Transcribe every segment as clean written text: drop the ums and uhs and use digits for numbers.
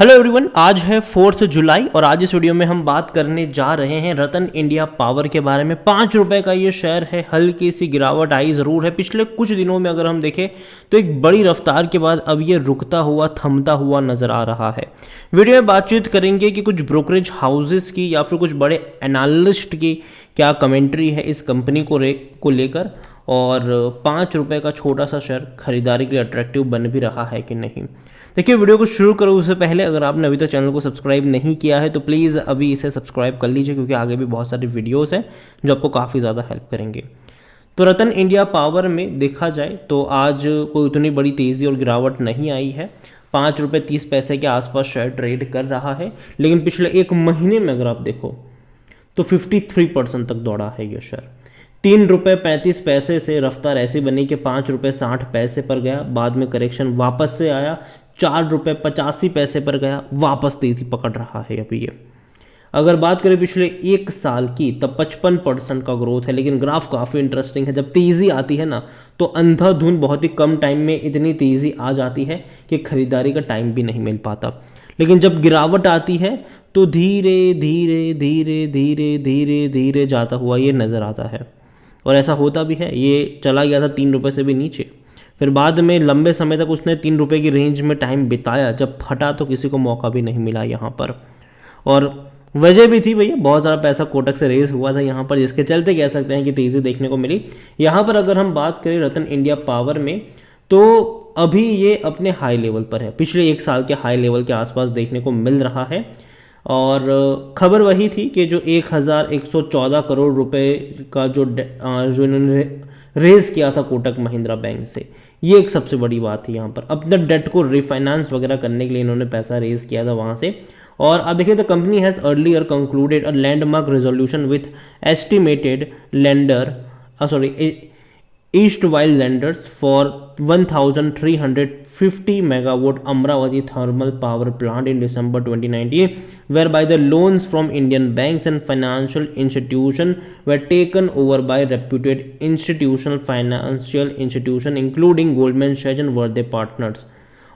Hello everyone, आज है 4 जुलाई और आज इस वीडियो में हम बात करने जा रहे हैं रतन इंडिया पावर के बारे में। 5 रुपए का ये शेयर है। हल्की सी गिरावट आई ज़रूर है पिछले कुछ दिनों में, अगर हम देखें तो एक बड़ी रफ्तार के बाद अब ये रुकता हुआ थमता हुआ नज़र आ रहा है। वीडियो में बातचीत करेंगे कि कुछ ब्रोकरेज हाउसेस की या फिर कुछ बड़े एनालिस्ट की क्या कमेंट्री है इस कंपनी को लेकर, और 5 रुपये का छोटा सा शेयर खरीदारी के लिए अट्रैक्टिव बन भी रहा है कि नहीं। देखिए, वीडियो को शुरू करो उससे पहले अगर आपने अभी तक चैनल को सब्सक्राइब नहीं किया है तो प्लीज़ अभी इसे सब्सक्राइब कर लीजिए, क्योंकि आगे भी बहुत सारी वीडियोस हैं जो आपको काफ़ी ज़्यादा हेल्प करेंगे। तो रतन इंडिया पावर में देखा जाए तो आज कोई उतनी बड़ी तेज़ी और गिरावट नहीं आई है। 5 रुपये 30 पैसे के आसपास शेयर ट्रेड कर रहा है, लेकिन पिछले एक महीने में अगर आप देखो तो 53% तक दौड़ा है ये शेयर। 3 रुपये 35 पैसे से रफ्तार ऐसी बनी कि 5 रुपये 60 पैसे पर गया, बाद में करेक्शन वापस से आया, 4 रुपये 85 पैसे पर गया, वापस तेजी पकड़ रहा है अभी ये। अगर बात करें पिछले एक साल की तब 55% का ग्रोथ है, लेकिन ग्राफ काफ़ी इंटरेस्टिंग है। जब तेज़ी आती है ना तो अंधाधुंध बहुत ही कम टाइम में इतनी तेज़ी आ जाती है कि खरीदारी का टाइम भी नहीं मिल पाता, लेकिन जब गिरावट आती है तो धीरे धीरे धीरे धीरे धीरे धीरे जाता हुआ ये नज़र आता है। और ऐसा होता भी है। ये चला गया था 3 रुपये से भी नीचे, फिर बाद में लंबे समय तक उसने 3 रुपये की रेंज में टाइम बिताया। जब फटा तो किसी को मौका भी नहीं मिला यहाँ पर, और वजह भी थी भैया, बहुत सारा पैसा कोटक से रेज हुआ था यहाँ पर, जिसके चलते कह सकते हैं कि तेज़ी देखने को मिली। यहाँ पर अगर हम बात करें रतन इंडिया पावर में तो अभी ये अपने हाई लेवल पर है, पिछले एक साल के हाई लेवल के आसपास देखने को मिल रहा है। और खबर वही थी कि जो 1114 करोड़ रुपए का जो इन्होंने रेज किया था कोटक महिंद्रा बैंक से, ये एक सबसे बड़ी बात थी। यहाँ पर अपने डेट को रिफाइनेंस वगैरह करने के लिए इन्होंने पैसा रेज किया था वहाँ से। और अब देखिए, the company has earlier concluded a landmark resolution with estimated lender Eastwide lenders for 1,350 megawatt Amravati thermal power plant in December 2019, whereby the loans from Indian banks and financial institutions were taken over by reputed institutional financial institution including Goldman Sachs and Worthy Partners,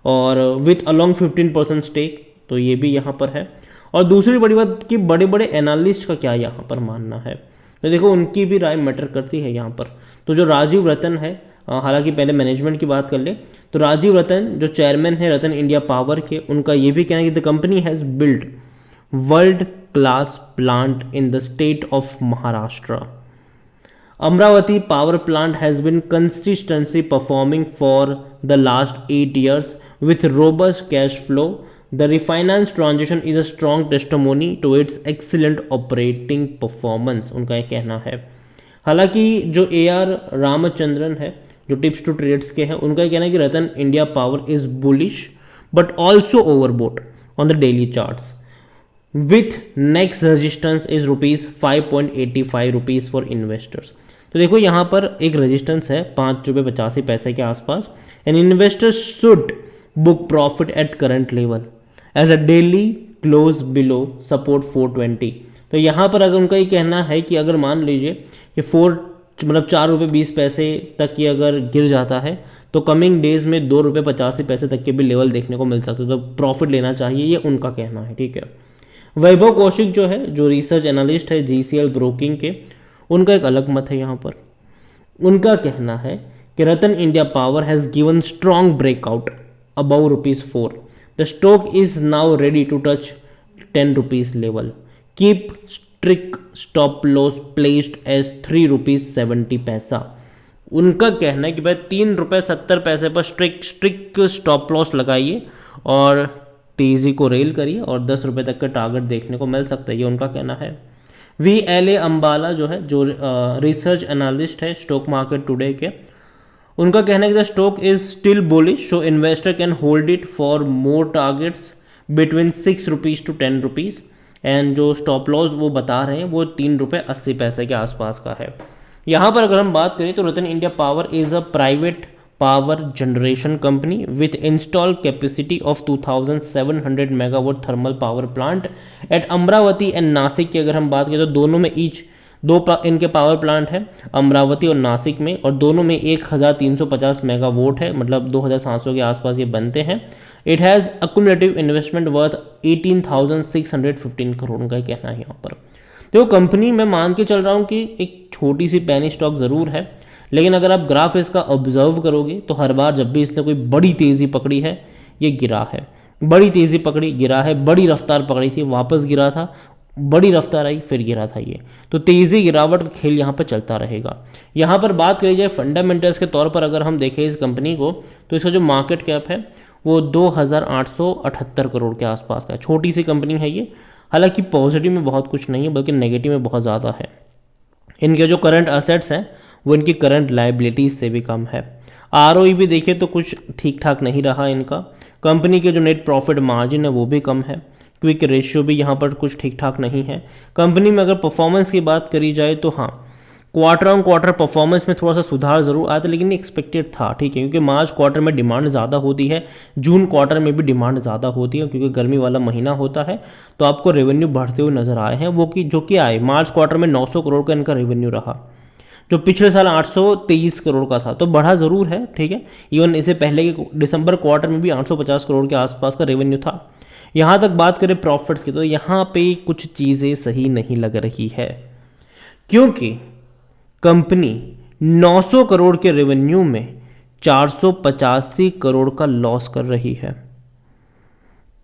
और with along 15% stake। तो ये भी यहाँ पर है। और दूसरी बड़ी बात कि बड़े बड़े एनालिस्ट का क्या यहाँ पर मानना है, तो देखो उनकी भी राय मैटर करती है यहाँ पर। तो जो राजीव रतन है, हालांकि पहले मैनेजमेंट की बात कर ले तो राजीव रतन जो चेयरमैन है रतन इंडिया पावर के, उनका ये भी कहना है कि the company has built world class plant in the state of Maharashtra. Amravati power plant has been consistently performing for the last 8 years with robust cash flow. The refinance transition is a strong testimony to its excellent operating performance, उनका ये कहना है। हालांकि जो AR Ramachandran है जो tips to trades के हैं, उनका ये कहना है कि Ratan India power is bullish but also overbought on the daily charts with next resistance is ₹5.85 for investors. तो देखो यहाँ पर एक रेजिस्टेंस है 5 रुपये 85 पैसे के आसपास, and investors should book profit at current level as a daily close below support 420। तो यहाँ पर अगर उनका ये कहना है कि अगर मान लीजिए कि 4 रुपये 20 पैसे तक ये अगर गिर जाता है तो कमिंग डेज में 2 रुपये 85 पैसे तक के भी लेवल देखने को मिल सकते हैं, तो प्रॉफिट लेना चाहिए, ये उनका कहना है। ठीक है। वैभव कौशिक जो है, जो रिसर्च एनालिस्ट है GCL ब्रोकिंग के, उनका एक अलग मत है यहाँ पर। उनका कहना है कि Ratan India power has given strong breakout above ₹4। The stock is now ready to touch ₹10 level. Keep strict stop loss placed as ₹3.70। उनका कहना है कि भाई 3 रुपये 70 पैसे पर स्ट्रिक्ट स्टॉप लॉस लगाइए और तेज़ी को रेल करिए, और 10 रुपये तक का टारगेट देखने को मिल सकता है, ये उनका कहना है। VLA अंबाला जो है, जो रिसर्च एनालिस्ट है स्टॉक मार्केट टुडे के, उनका कहना है कि the stock is still bullish, so investor can hold it for more targets between ₹6 to ₹10। And जो स्टॉप लॉस वो बता रहे हैं वो ₹3.80 के आसपास का है। यहाँ पर अगर हम बात करें तो Ratan India power is a private power generation company with install capacity of 2700 megawatt thermal power plant at Amravati and Nashik की अगर हम बात करें तो दोनों में इनके पावर प्लांट है, अमरावती और नासिक में, और दोनों में 1350 मेगावाट है, मतलब 2700 के आसपास ये बनते हैं। It has accumulative investment worth 18,615 crore का कहना है यहाँ पर। देखो कंपनी मैं मान के चल रहा हूँ कि एक छोटी सी पैनी स्टॉक ज़रूर है, लेकिन अगर आप ग्राफ इसका ऑब्जर्व करोगे तो हर बार जब भी इसने कोई बड़ी तेज़ी पकड़ी है ये गिरा है, बड़ी तेज़ी पकड़ी गिरा है, बड़ी रफ्तार पकड़ी थी वापस गिरा था, बड़ी रफ्तार आई फिर गिरा था ये। तो तेज़ी गिरावट का खेल यहाँ पर चलता रहेगा। यहाँ पर बात करी जाए फंडामेंटल्स के तौर पर अगर हम देखें इस कंपनी को, तो इसका जो मार्केट कैप है वो 2,878 करोड़ के आसपास का है। छोटी सी कंपनी है ये, हालांकि पॉजिटिव में बहुत कुछ नहीं है बल्कि नेगेटिव में बहुत ज़्यादा है। इनके जो करंट असेट्स हैं वो इनकी करंट लायबिलिटीज़ से भी कम है। आरओई भी देखिए तो कुछ ठीक ठाक नहीं रहा इनका। कंपनी के जो नेट प्रॉफिट मार्जिन है वो भी कम है। क्विक रेशियो भी यहाँ पर कुछ ठीक ठाक नहीं है। कंपनी में अगर परफॉर्मेंस की बात करी जाए तो हाँ, क्वार्टर ऑन क्वार्टर परफॉर्मेंस में थोड़ा सा सुधार जरूर आया था, लेकिन एक्सपेक्टेड था, ठीक है, क्योंकि मार्च क्वार्टर में डिमांड ज़्यादा होती है, जून क्वार्टर में भी डिमांड ज़्यादा होती है क्योंकि गर्मी वाला महीना होता है। तो आपको रेवेन्यू बढ़ते हुए नजर आए हैं, वो कि जो कि आए मार्च क्वार्टर में 900 करोड़ का इनका रेवेन्यू रहा, जो पिछले साल 823 करोड़ का था, तो बढ़ा ज़रूर है, ठीक है। इवन इससे पहले के दिसंबर क्वार्टर में भी 850 करोड़ के आसपास का रेवेन्यू था। यहाँ तक बात करें प्रॉफिट्स की तो यहाँ पे कुछ चीज़ें सही नहीं लग रही है, क्योंकि कंपनी 900 करोड़ के रेवेन्यू में 485 करोड़ का लॉस कर रही है।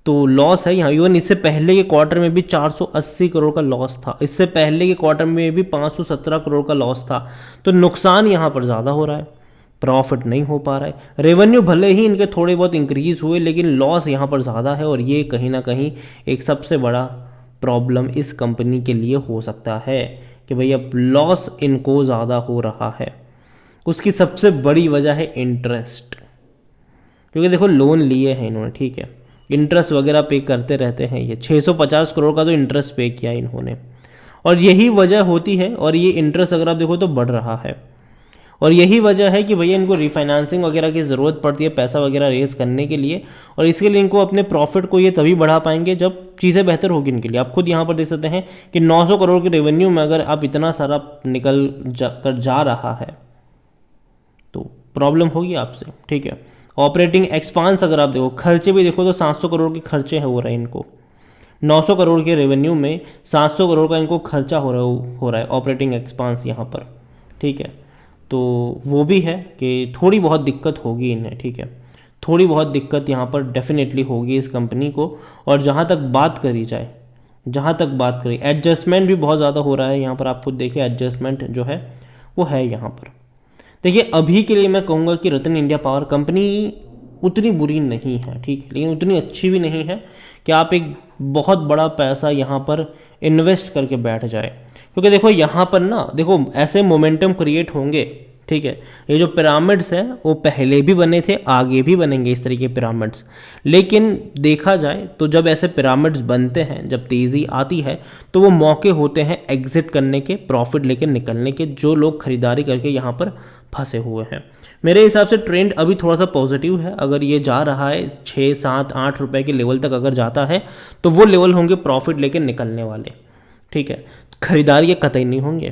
तो लॉस है यहाँ। इवन इससे पहले के क्वार्टर में भी 480 करोड़ का लॉस था, इससे पहले के क्वार्टर में भी 517 करोड़ का लॉस था। तो नुकसान यहाँ पर ज़्यादा हो रहा है, प्रॉफिट नहीं हो पा रहा है। रेवेन्यू भले ही इनके थोड़े बहुत इंक्रीज हुए, लेकिन लॉस यहाँ पर ज़्यादा है, और ये कहीं ना कहीं एक सबसे बड़ा प्रॉब्लम इस कंपनी के लिए हो सकता है कि भैया लॉस इनको ज़्यादा हो रहा है। उसकी सबसे बड़ी वजह है इंटरेस्ट, क्योंकि देखो लोन लिए हैं इन्होंने, ठीक है, इंटरेस्ट वगैरह पे करते रहते हैं। ये 650 करोड़ का तो इंटरेस्ट पे किया इन्होंने, और यही वजह होती है। और ये इंटरेस्ट अगर आप देखो तो बढ़ रहा है, और यही वजह है कि भैया इनको रिफाइनेंसिंग वगैरह की ज़रूरत पड़ती है पैसा वगैरह रेज करने के लिए, और इसके लिए इनको अपने प्रॉफिट को ये तभी बढ़ा पाएंगे जब चीज़ें बेहतर होगी इनके लिए। आप खुद यहाँ पर देख सकते हैं कि 900 करोड़ के रेवेन्यू में अगर आप इतना सारा निकल कर जा रहा है तो प्रॉब्लम होगी आपसे, ठीक है। ऑपरेटिंग एक्सपांस अगर आप देखो, खर्चे भी देखो तो 700 करोड़ के खर्चे हो रहे हैं इनको। 900 करोड़ के रेवेन्यू में 700 करोड़ का इनको खर्चा हो रहा है ऑपरेटिंग एक्सपांस यहाँ पर, ठीक है। तो वो भी है कि थोड़ी बहुत दिक्कत होगी इन्हें, ठीक है, थोड़ी बहुत दिक्कत यहाँ पर डेफिनेटली होगी इस कंपनी को। और जहाँ तक बात करी जाए, एडजस्टमेंट भी बहुत ज़्यादा हो रहा है यहाँ पर। आप खुद देखिए एडजस्टमेंट जो है वो है यहाँ पर। देखिए अभी के लिए मैं कहूँगा कि रतन इंडिया पावर कंपनी उतनी बुरी नहीं है, ठीक है, लेकिन उतनी अच्छी भी नहीं है कि आप एक बहुत बड़ा पैसा यहाँ पर इन्वेस्ट करके बैठ जाए। क्योंकि देखो यहाँ पर ना, देखो ऐसे मोमेंटम क्रिएट होंगे, ठीक है। ये जो पिरामिड्स हैं वो पहले भी बने थे, आगे भी बनेंगे इस तरीके के पिरामिड्स। लेकिन देखा जाए तो जब ऐसे पिरामिड्स बनते हैं, जब तेज़ी आती है, तो वो मौके होते हैं एग्जिट करने के, प्रॉफिट लेके निकलने के, जो लोग खरीदारी करके यहाँ पर फंसे हुए हैं। मेरे हिसाब से ट्रेंड अभी थोड़ा सा पॉजिटिव है। अगर ये जा रहा है 6, 7, 8 रुपए के लेवल तक अगर जाता है तो वो लेवल होंगे प्रॉफिट लेके निकलने वाले, ठीक है। खरीदारी के कतई नहीं होंगे,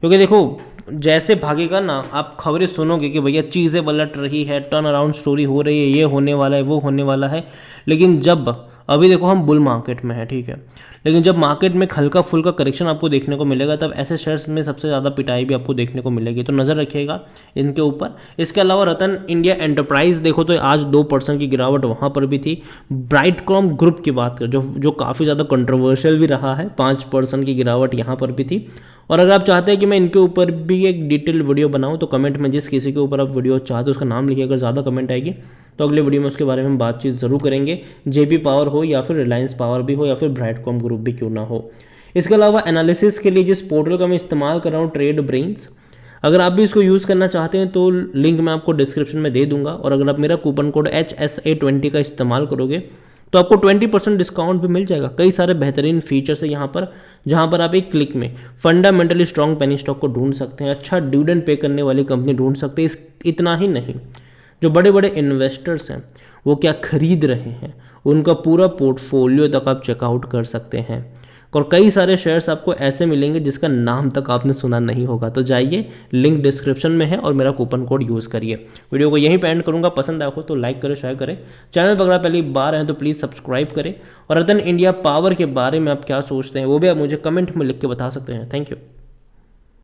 क्योंकि देखो जैसे भागेगा ना, आप खबरें सुनोगे कि भैया चीज़ें पलट रही है, टर्न अराउंड स्टोरी हो रही है, ये होने वाला है, वो होने वाला है। लेकिन जब अभी देखो हम बुल मार्केट में है, ठीक है, लेकिन जब मार्केट में हल्का फुल्का करेक्शन आपको देखने को मिलेगा, तब ऐसे शेयर्स में सबसे ज़्यादा पिटाई भी आपको देखने को मिलेगी। तो नज़र रखिएगा इनके ऊपर। इसके अलावा रतन इंडिया एंटरप्राइज देखो तो आज 2% की गिरावट वहाँ पर भी थी। ब्राइटकॉम ग्रुप की बात करें, जो काफ़ी ज़्यादा कंट्रोवर्शियल भी रहा है, 5% की गिरावट यहाँ पर भी थी। और अगर आप चाहते हैं कि मैं इनके ऊपर भी एक डिटेल वीडियो बनाऊं तो कमेंट में जिस किसी के ऊपर आप वीडियो चाहते हो उसका नाम लिखिए। अगर ज़्यादा कमेंट आएगी तो अगले वीडियो में उसके बारे में हम बातचीत ज़रूर करेंगे। जेबी पावर हो या फिर रिलायंस पावर भी हो या फिर ब्राइटकॉम ग्रुप भी क्यों ना हो। इसके अलावा एनालिसिस के लिए जिस पोर्टल का मैं इस्तेमाल कर रहा हूँ, ट्रेड ब्रेन्स, अगर आप भी इसको यूज़ करना चाहते हैं तो लिंक मैं आपको डिस्क्रिप्शन में दे दूंगा। और अगर आप मेरा कूपन कोड HSA20 का इस्तेमाल करोगे तो आपको 20% डिस्काउंट भी मिल जाएगा। कई सारे बेहतरीन फीचर्स है यहाँ पर, जहाँ पर आप एक क्लिक में फंडामेंटली स्ट्रॉन्ग पेनी स्टॉक को ढूंढ सकते हैं, अच्छा डिविडेंड पे करने वाली कंपनी ढूंढ सकते हैं। इतना ही नहीं, जो बड़े बड़े इन्वेस्टर्स हैं वो क्या खरीद रहे हैं, उनका पूरा पोर्टफोलियो तक आप चेकआउट कर सकते हैं। और कई सारे शेयर्स आपको ऐसे मिलेंगे जिसका नाम तक आपने सुना नहीं होगा। तो जाइए, लिंक डिस्क्रिप्शन में है और मेरा कूपन कोड यूज़ करिए। वीडियो को यहीं पे एंड करूँगा, पसंद आया हो तो लाइक करें, शेयर करें। चैनल पर अगर आप पहली बार हैं तो प्लीज़ सब्सक्राइब करें। और रतन इंडिया पावर के बारे में आप क्या सोचते हैं वो भी आप मुझे कमेंट में लिख के बता सकते हैं। Thank you.